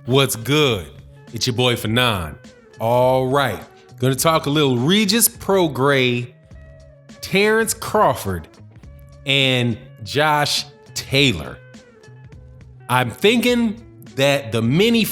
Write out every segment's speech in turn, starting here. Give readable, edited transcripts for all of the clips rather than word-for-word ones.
What's good? It's your boy Fannon. All right, gonna talk a little Regis Prograis, Terence Crawford, and Josh Taylor. I'm thinking that the mini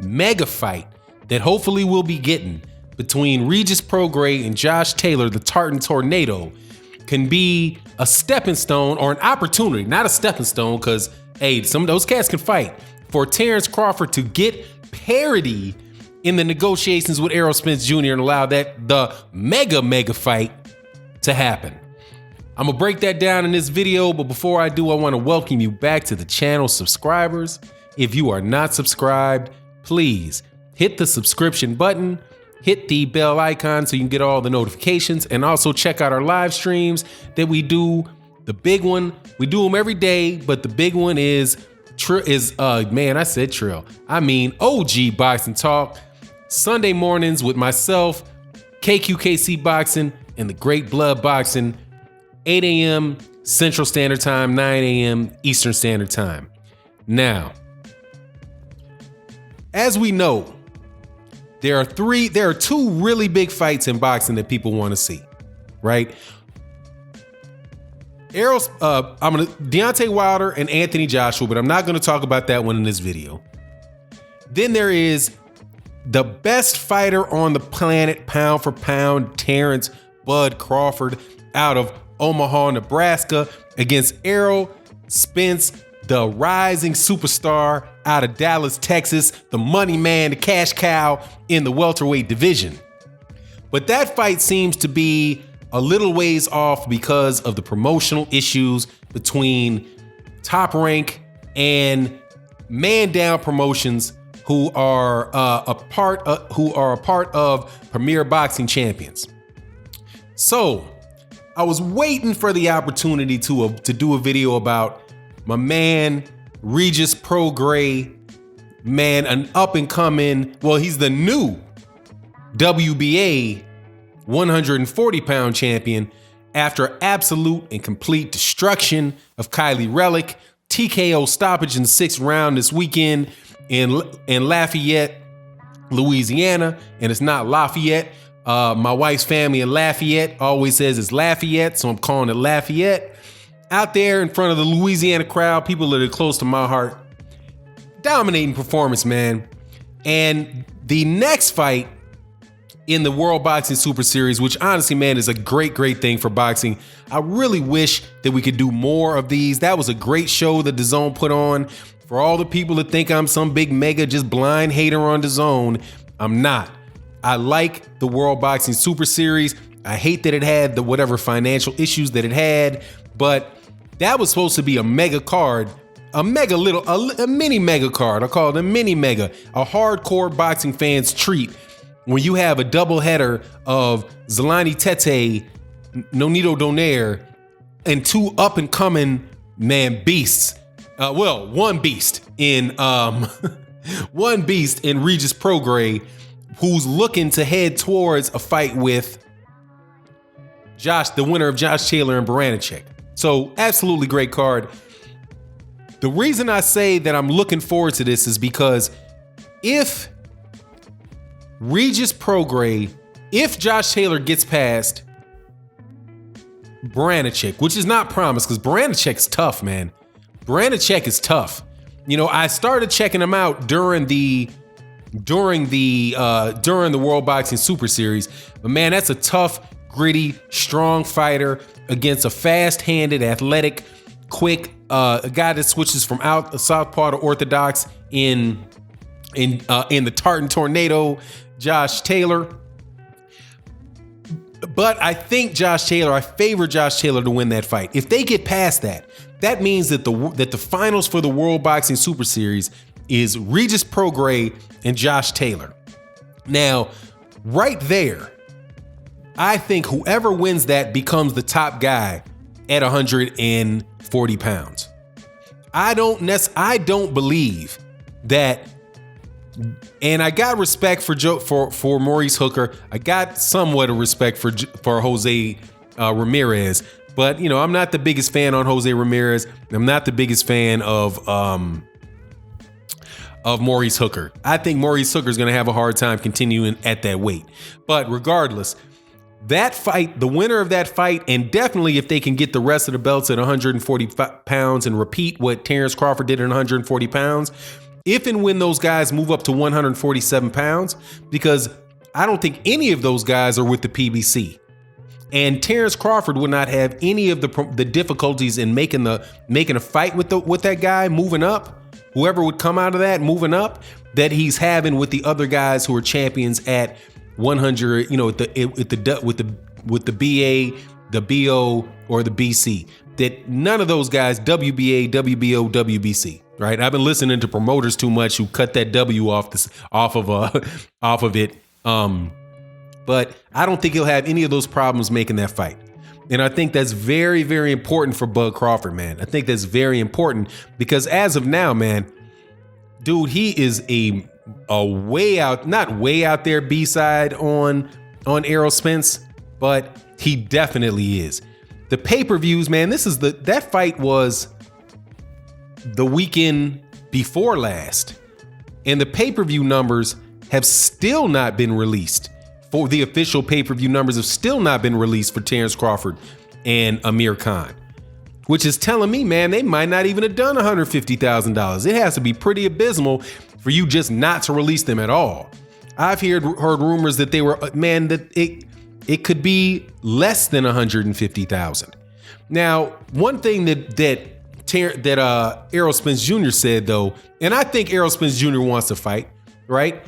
mega fight that hopefully we'll be getting between Regis Prograis and Josh Taylor, the Tartan Tornado, can be a stepping stone or an opportunity, not a stepping stone, because hey, some of those cats can fight, for Terence Crawford to get parity in the negotiations with Errol, Spence Jr. and allow the mega fight to happen. I'm gonna break that down in this video, but before I do, I wanna welcome you back to the channel, subscribers. If you are not subscribed, please hit the subscription button, hit the bell icon so you can get all the notifications, and also check out our live streams that we do. The big one, we do them every day, but the big one is OG Boxing Talk, Sunday mornings with myself, KQKC Boxing, and the Great Blood Boxing, 8 a.m. Central Standard Time, 9 a.m. Eastern Standard Time. Now, as we know, there are two really big fights in boxing that people want to see, right? Deontay Wilder and Anthony Joshua, but I'm not going to talk about that one in this video. Then there is the best fighter on the planet, pound for pound, Terence Bud Crawford, out of Omaha, Nebraska, against Errol Spence, the rising superstar out of Dallas, Texas, the money man, the cash cow in the welterweight division. But that fight seems to be a little ways off because of the promotional issues between Top Rank and Man Down Promotions, who are a part of Premier Boxing Champions. So I was waiting for the opportunity to do a video about my man Regis Prograis, man, an up and coming. Well, he's the new WBA 140-pound champion after absolute and complete destruction of Kylie Relic, TKO stoppage in the 6th round this weekend in Lafayette, Louisiana. And it's not Lafayette. My wife's family in Lafayette always says it's Lafayette, so I'm calling it Lafayette. Out there in front of the Louisiana crowd, people that are close to my heart. Dominating performance, man. And the next fight in the World Boxing Super Series, which honestly, man, is a great thing for boxing. I really wish that we could do more of these. That was a great show that DAZN put on. For all the people that think I'm some big mega just blind hater on DAZN, I'm not. I like the World Boxing Super Series. I hate that it had the whatever financial issues that it had, but that was supposed to be a mega card, a mini mega card. I call it a mini mega, a hardcore boxing fans treat. When you have a double header of Zolani Tete, Nonito Donaire, and two up and coming beasts. One beast in Regis Prograis, who's looking to head towards a fight with the winner of Josh Taylor and Baranchyk. So absolutely great card. The reason I say that I'm looking forward to this is because if Regis Prograis, if Josh Taylor gets past Baranchyk, which is not promised because Barancyk's tough, man. Baranchyk is tough. You know, I started checking him out during the World Boxing Super Series, but man, that's a tough, gritty, strong fighter against a fast-handed, athletic, quick, a guy that switches from southpaw to orthodox in the Tartan Tornado, Josh Taylor. But I think I favor Josh Taylor to win that fight. If they get past that, that means that the finals for the World Boxing Super Series is Regis Prograis and Josh Taylor. Now, right there, I think whoever wins that becomes the top guy at 140 pounds. I don't believe that. And I got respect for Maurice Hooker. I got somewhat of respect for Jose Ramirez, but you know, I'm not the biggest fan on Jose Ramirez. I'm not the biggest fan of of Maurice Hooker. I think Maurice Hooker is going to have a hard time continuing at that weight. But regardless, that fight, the winner of that fight, and definitely if they can get the rest of the belts at 140 pounds and repeat what Terence Crawford did at 140 pounds, if and when those guys move up to 147 pounds, because I don't think any of those guys are with the PBC. And Terence Crawford would not have any of the difficulties in making a fight with that guy moving up. Whoever would come out of that moving up, that he's having with the other guys who are champions at 100, with the BA, the BO, or the BC. That none of those guys, WBA, WBO, WBC, right? I've been listening to promoters too much who cut that W off of it. But I don't think he'll have any of those problems making that fight. And I think that's very, very important for Bud Crawford, man. I think that's very important because as of now, man, dude, he is a way out, not way out there B-side on Errol Spence, but he definitely is. The pay-per-views, man, that fight was the weekend before last. And the pay-per-view numbers have still not been released. For the official pay-per-view numbers have still not been released for Terence Crawford and Amir Khan, which is telling me, man, they might not even have done $150,000. It has to be pretty abysmal for you just not to release them at all. I've heard rumors that they were, man, that it could be less than $150,000. Now, one thing that Errol Spence Jr. said though, and I think Errol Spence Jr. wants to fight, right?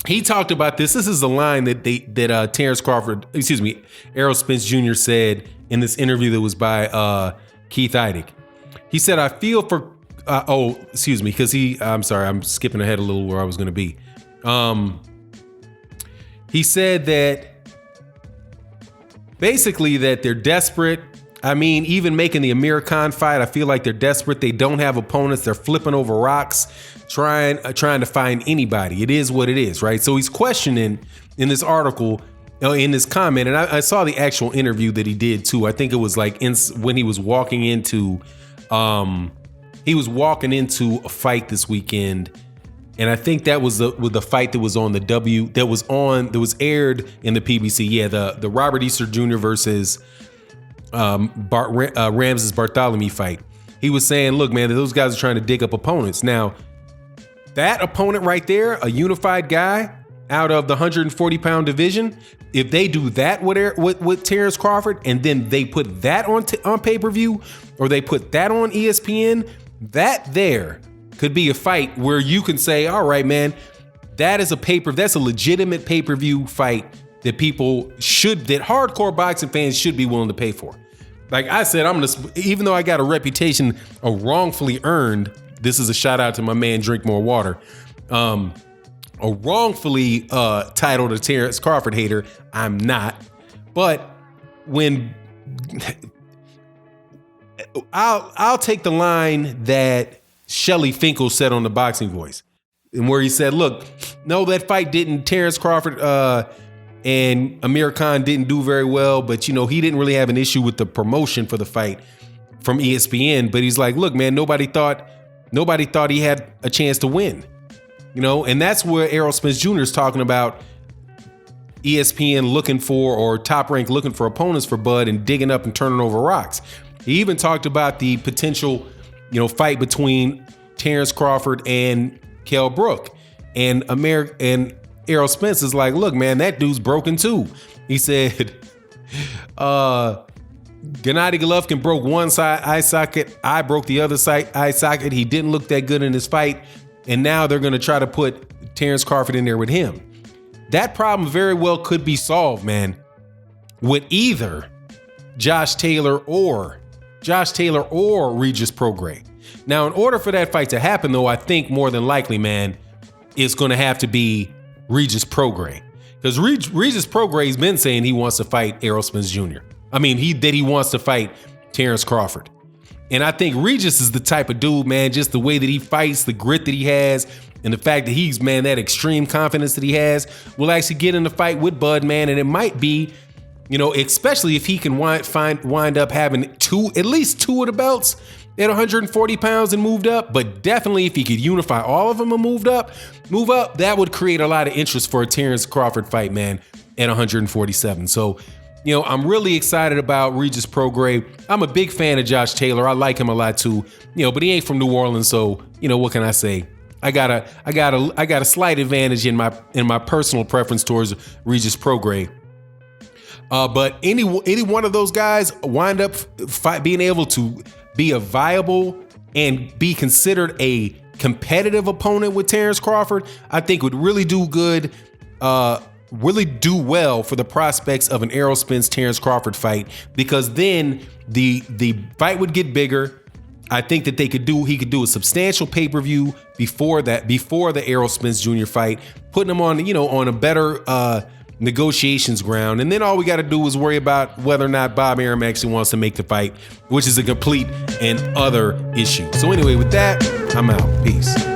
He talked about this. This is the line that Errol Spence Jr. said in this interview that was by Keith Idec. He said, I feel for, because I'm sorry, I'm skipping ahead a little where I was going to be. He said that basically that they're desperate. I mean, even making the Amir Khan fight, I feel like they're desperate. They don't have opponents. They're flipping over rocks, trying to find anybody. It is what it is, right? So he's questioning in this article, in this comment, and I saw the actual interview that he did too. I think it was like when he was walking into a fight this weekend, and I think that was the fight that was on the that was aired in the PBC. Yeah, the Robert Easter Jr. versus Ramses Bartholomew fight. He was saying, look, man, those guys are trying to dig up opponents. Now, that opponent right there, a unified guy out of the 140 pound division, if they do that with Terence Crawford and then they put that on pay-per-view or they put that on ESPN, that there could be a fight where you can say, all right, man, that's a legitimate pay-per-view fight that that hardcore boxing fans should be willing to pay for. Like I said, even though I got a reputation of wrongfully earned, this is a shout out to my man Drink More Water, a wrongfully titled a Terence Crawford hater, I'm not. But when I'll take the line that Shelly Finkel said on the Boxing Voice, and where he said, look, no, that fight didn't, Terence Crawford and Amir Khan didn't do very well, but he didn't really have an issue with the promotion for the fight from ESPN. But he's like, look, man, nobody thought he had a chance to win, and that's where Errol Spence Jr. is talking about ESPN looking for, or Top Rank looking for opponents for Bud and digging up and turning over rocks. He even talked about the potential, fight between Terence Crawford and Kell Brook, and Errol Spence is like, look, man, that dude's broken too. He said, Gennady Golovkin broke one side eye socket. I broke the other side eye socket. He didn't look that good in his fight. And now they're going to try to put Terence Crawford in there with him. That problem very well could be solved, man, with either Josh Taylor or Regis Prograis. Now, in order for that fight to happen, though, I think more than likely, man, it's going to have to be Regis Prograis, because Regis Prograis has been saying he wants to fight Errol Spence Jr. I mean, he wants to fight Terence Crawford. And I think Regis is the type of dude, man, just the way that he fights, the grit that he has, and the fact that he's, man, that extreme confidence that he has, will actually get in the fight with Bud, man. And it might be, especially if he can wind up having at least two of the belts, at 140 pounds and moved up, but definitely if he could unify all of them and move up, that would create a lot of interest for a Terence Crawford fight, man, at 147. So, I'm really excited about Regis Prograis. I'm a big fan of Josh Taylor. I like him a lot too, but he ain't from New Orleans, so what can I say? I got a slight advantage in my personal preference towards Regis Prograis. But any one of those guys wind up being able to be a viable and be considered a competitive opponent with Terence Crawford, I think would really do good. Really do well for the prospects of an Errol Spence Terence Crawford fight, because then the fight would get bigger. I think that he could do a substantial pay-per-view before the Errol Spence Jr. fight, putting him on a better negotiations ground. And then all we got to do is worry about whether or not Bob Arum actually wants to make the fight, which is a complete and other issue. So anyway, with that, I'm out. Peace.